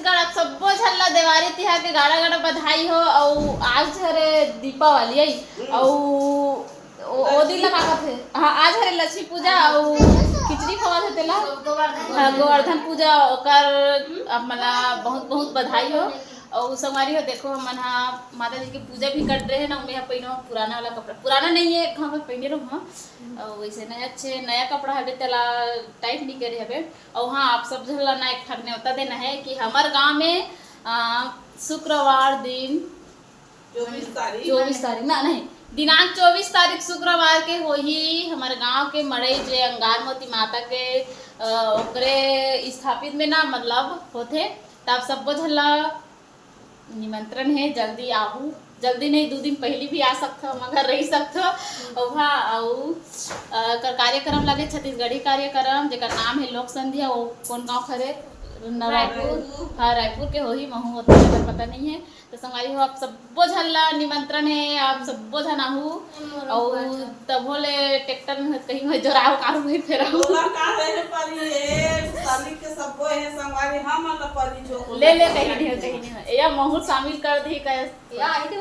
छत्तीसगढ़ आप सबो झल्ला देवारी तिहार के गाड़ा गाड़ा बधाई हो। और आज हरे दीपावली आई ओ दिन ला का कहथे। हाँ आज हरे लक्ष्मी पूजा और खिचड़ी खवा थे तेला। हाँ गोवर्धन पूजा ओकर अब मना बहुत बहुत बधाई हो। और संगवारी हो देखो हम माता जी की पूजा भी कर रहे हैं ना। मैं पहनो पुराना वाला कपड़ा पुराना नहीं है हम पहने रहो। हाँ और वैसे नया अच्छे नया कपड़ा है तेला टाइट नहीं करे हवे। और हाँ आप सब झल्ला ना एक ठग न्योता देना है कि हमारे गांव में शुक्रवार दिन 24 तारीख ना नहीं दिनांक 24 तारीख शुक्रवार के हो ही हमारे गांव के मड़ई जे अंगार मोती माता के ओकरे स्थापित में ना मतलब होते। तब सबको झल्ला निमंत्रण है जल्दी आहू। जल्दी नहीं 2 दिन पहले भी आ सकते हो मगर रही सकते हो। और हाँ और कार्यक्रम लगे छत्तीसगढ़ी कार्यक्रम जेकर नाम है लोक संध्या। वो कौन गाँव खरे रायपुर। हाँ रायपुर के हो ही महू होता है पता नहीं है। तो संगवारी हो आप सबो झल्ला निमंत्रण है आप सबो झन आहू। और तब होले ट्रैक्टर में कहीं हो जोराव कारू में फेरा ले ले कहीं नहीं हो या महू शामिल कर दी